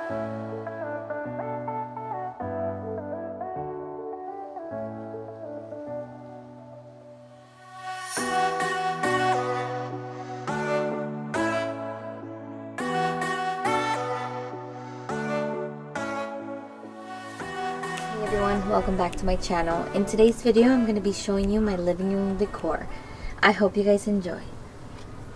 Hey everyone, welcome back to my channel. In today's video, I'm going to be showing you my living room decor. I hope you guys enjoy.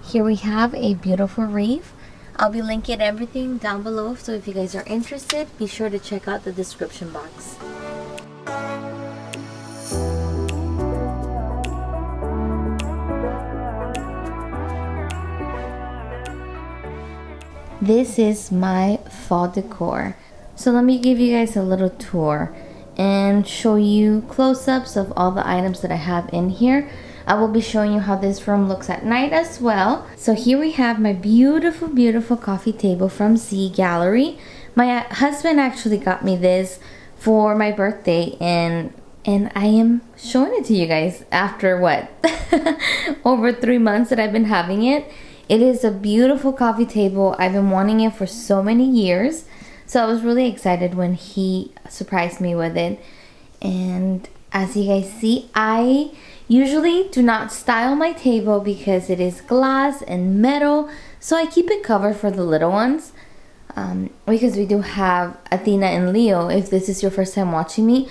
Here we have a beautiful wreath. I'll be linking everything down below, so if you guys are interested, be sure to check out the description box. This is my fall decor. So let me give you guys a little tour and show you close-ups of all the items that I have in here. I will be showing you how this room looks at night as well. So here we have my beautiful, beautiful coffee table from Z Gallery. My husband actually got me this for my birthday, and I am showing it to you guys after what? Over 3 months that I've been having it. It is a beautiful coffee table. I've been wanting it for so many years. So I was really excited when he surprised me with it. And as you guys see, I usually do not style my table because it is glass and metal. So I keep it covered for the little ones. Because we do have Athena and Leo, if this is your first time watching me.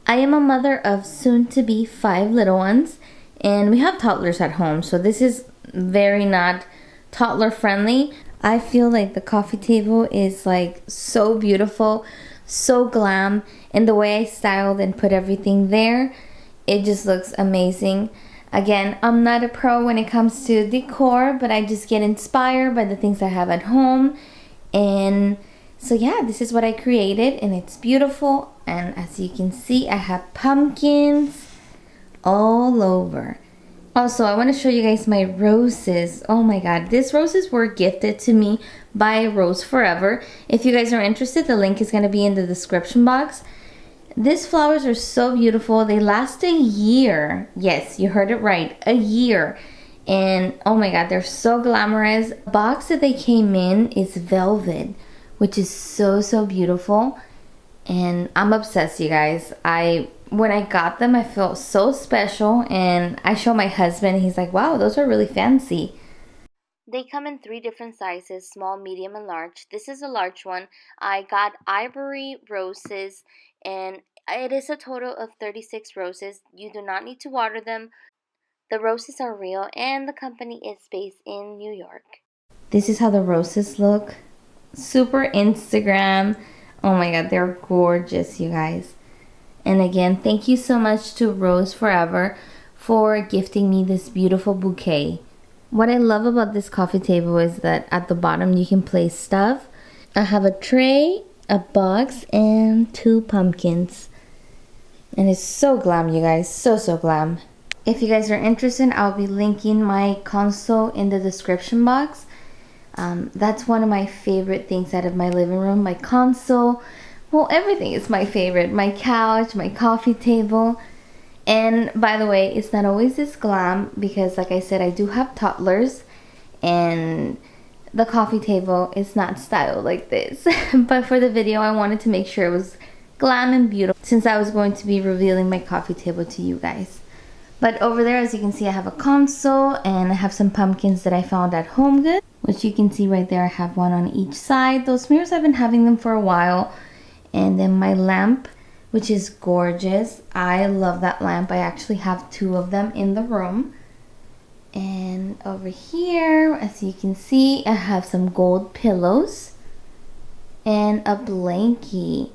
I am a mother of soon to be 5 little ones. And we have toddlers at home. So this is very not toddler friendly. I feel like the coffee table is like so beautiful, so glam, and the way I styled and put everything there, it just looks amazing. Again, I'm not a pro when it comes to decor, but I just get inspired by the things I have at home. And so yeah, this is what I created, and it's beautiful. And as you can see, I have pumpkins all over. Also, I want to show you guys my roses. Oh my god, these roses were gifted to me by Rose Forever. If you guys are interested, the link is going to be in the description box. These flowers are so beautiful. They last a year. Yes, you heard it right, a year. And oh my god, they're so glamorous. The box that they came in is velvet, which is so beautiful. And I'm obsessed, you guys. When I got them, I felt so special, and I showed my husband, he's like, wow, those are really fancy. They come in 3 different sizes, small, medium, and large. This is a large one. I got ivory roses, and it is a total of 36 roses. You do not need to water them. The roses are real, and the company is based in New York. This is how the roses look. Super Instagram. Oh my god, they're gorgeous, you guys. And again, thank you so much to Rose Forever for gifting me this beautiful bouquet. What I love about this coffee table is that at the bottom you can place stuff. I have a tray, a box, and 2 pumpkins. And it's so glam, you guys. So glam. If you guys are interested, I'll be linking my console in the description box. That's one of my favorite things out of my living room. My console. Well, everything is my favorite. My couch, my coffee table. And by the way, it's not always this glam because like I said, I do have toddlers. And the coffee table is not styled like this. But for the video, I wanted to make sure it was glam and beautiful since I was going to be revealing my coffee table to you guys. But over there, as you can see, I have a console and I have some pumpkins that I found at HomeGoods, which you can see right there. I have one on each side. Those mirrors, I've been having them for a while. And then my lamp, which is gorgeous. I love that lamp. I actually have 2 of them in the room. And over here, as you can see, I have some gold pillows and a blankie.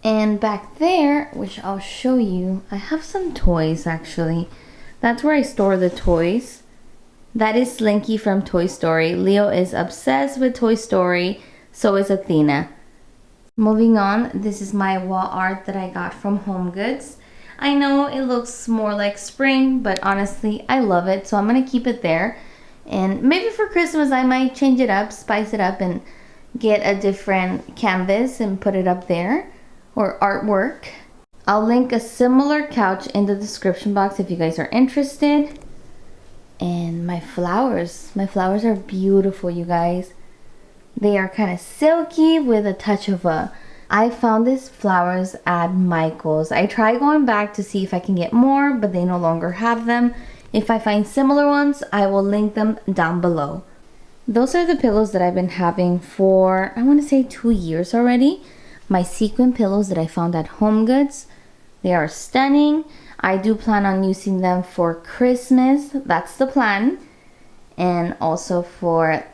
And back there, which I'll show you, I have some toys actually. That's where I store the toys. That is Slinky from Toy Story. Leo is obsessed with Toy Story, so is Athena. Moving on, this is my wall art that I got from HomeGoods. I know it looks more like spring, but honestly, I love it, so I'm gonna keep it there. And maybe for Christmas, I might change it up, spice it up, and get a different canvas and put it up there, or artwork. I'll link a similar couch in the description box if you guys are interested. And my flowers are beautiful, you guys. They are kind of silky with a touch of a... I found these flowers at Michael's. I tried going back to see if I can get more, but they no longer have them. If I find similar ones, I will link them down below. Those are the pillows that I've been having for, I want to say 2 years already. My sequin pillows that I found at HomeGoods. They are stunning. I do plan on using them for Christmas. That's the plan. And also for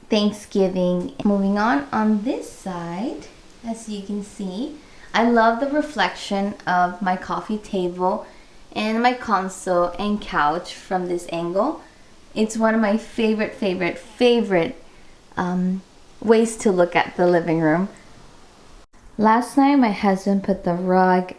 Thanksgiving. Moving on this side, as you can see, I love the reflection of my coffee table and my console and couch from this angle. It's one of my favorite ways to look at the living room. Last night my husband put the rug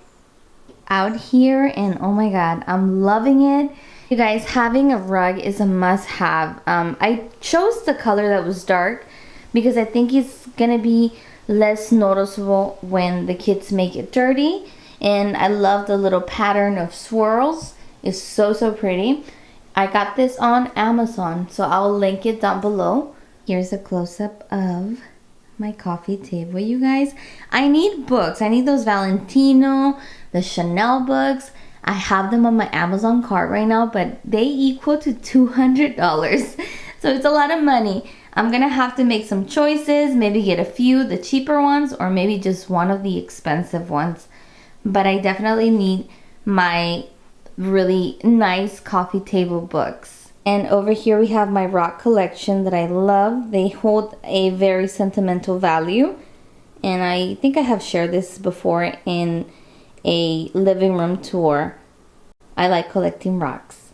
out here and oh my god, I'm loving it. You guys, having a rug is a must-have. I chose the color that was dark because I think it's gonna be less noticeable when the kids make it dirty. And I love the little pattern of swirls. It's so pretty. I got this on Amazon, so I'll link it down below. Here's a close-up of my coffee table, you guys. I need books. I need those Valentino, the Chanel books. I have them on my Amazon cart right now, but they equal to $200. So it's a lot of money. I'm gonna have to make some choices, maybe get a few, the cheaper ones, or maybe just one of the expensive ones. But I definitely need my really nice coffee table books. And over here we have my rock collection that I love. They hold a very sentimental value. And I think I have shared this before in a living room tour. I like collecting rocks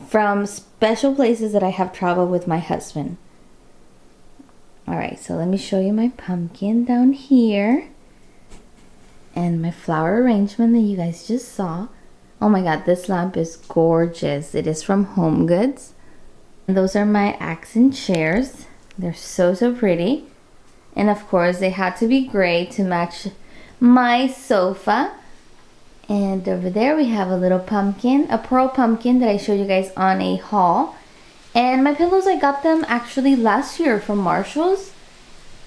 from special places that I have traveled with my husband. Alright, so let me show you my pumpkin down here. And my flower arrangement that you guys just saw. Oh my god, this lamp is gorgeous. It is from HomeGoods. And those are my accent chairs. They're so pretty. And of course, they had to be gray to match my sofa. And over there we have a little pumpkin, a pearl pumpkin that I showed you guys on a haul. And my pillows, I got them actually last year from Marshall's.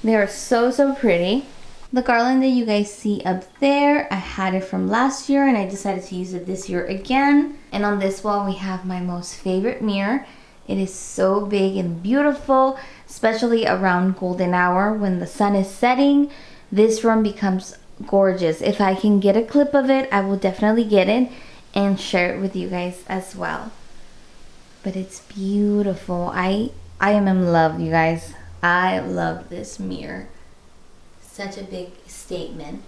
They are so pretty. The garland that you guys see up there, I had it from last year and I decided to use it this year again. And on this wall we have my most favorite mirror. It is so big and beautiful, especially around golden hour when the sun is setting. This room becomes gorgeous. If I can get a clip of it, I will definitely get it and share it with you guys as well. But it's beautiful. I am in love, you guys. I love this mirror. Such a big statement.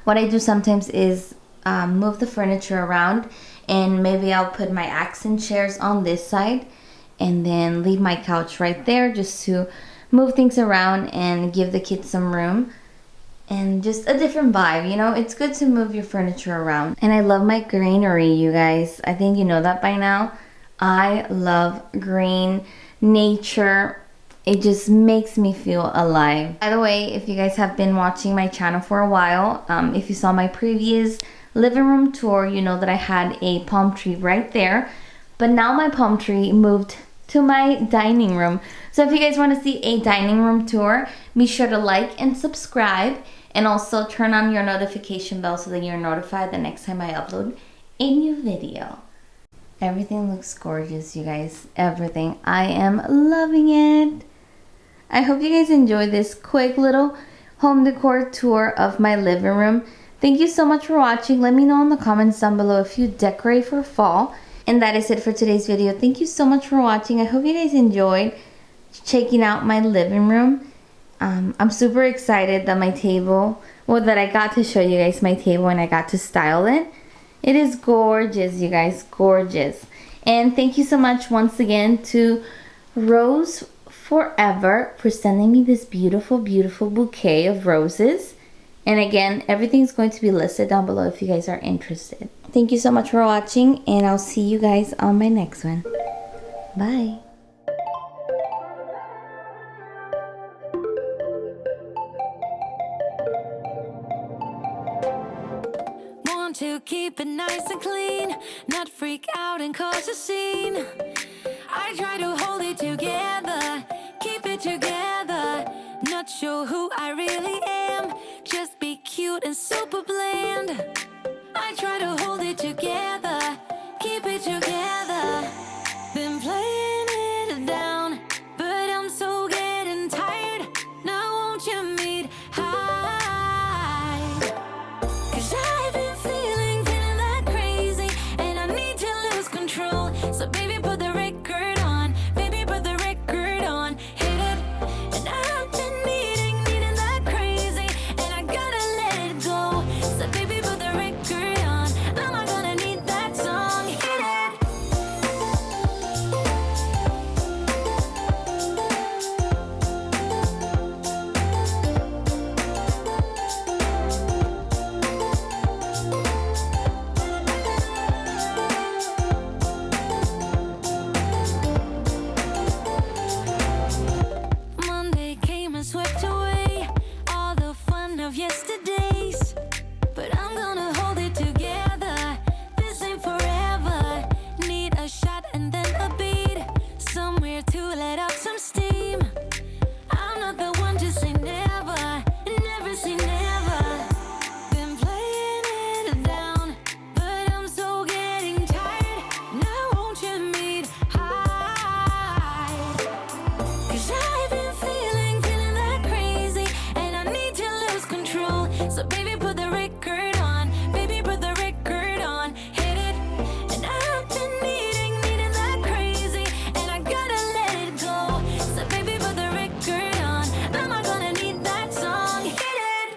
What I do sometimes is move the furniture around, and maybe I'll put my accent chairs on this side and then leave my couch right there just to move things around and give the kids some room and just a different vibe. You know, it's good to move your furniture around. And I love my greenery, you guys. I think you know that by now. I love green, nature. It just makes me feel alive. By the way, if you guys have been watching my channel for a while, if you saw my previous living room tour, you know that I had a palm tree right there. But now my palm tree moved to my dining room. So if you guys want to see a dining room tour, be sure to like and subscribe. And also turn on your notification bell so that you're notified the next time I upload a new video. Everything looks gorgeous, you guys. Everything. I am loving it. I hope you guys enjoyed this quick little home decor tour of my living room. Thank you so much for watching. Let me know in the comments down below if you decorate for fall. And that is it for today's video. Thank you so much for watching. I hope you guys enjoyed checking out my living room. I'm super excited that my table, well, that I got to show you guys my table and I got to style it. It is gorgeous, you guys, gorgeous. And thank you so much once again to Rose Forever for sending me this beautiful bouquet of roses. And again, everything's going to be listed down below if you guys are interested. Thank you so much for watching, and I'll see you guys on my next one. Bye. Want to keep it nice and clean, not freak out and cause a scene. I try to hold it together, keep it it together. Not sure who I really am. Just be cute and super bland. I try to hold it together, keep it together. Been playing it down, but I'm so getting tired. Now won't you meet high? 'Cause I've been feeling that crazy, and I need to lose control. So baby, put the record on. Baby, put the record on. Hit it. And I've been needing that crazy, and I gotta let it go. So baby, put the record on. I'm not gonna need that song. Hit it. Monday came and swept away all the fun of yesterdays. But I'm gonna hold it together. This ain't forever. Need a shot and then a beat. Somewhere to let off some steam. I'm not the one to say never. Never say never. Been playing it down, but I'm so getting tired. Now won't you meet high? 'Cause I've been feeling that crazy, and I need to lose control. So baby, put the record on. Baby, put the record on. Hit it. And I've been needing that crazy, and I gotta let it go. So baby, put the record on. I'm not gonna need that song. Hit it.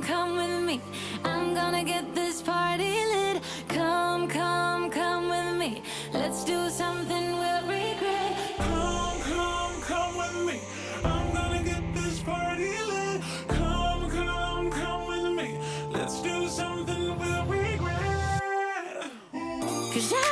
Come with me. I'm gonna get this party lit. Come with me. Let's do something we'll regret. Come with me. I'm gonna get this party lit. Come with me. Let's do something we'll regret. 'Cause I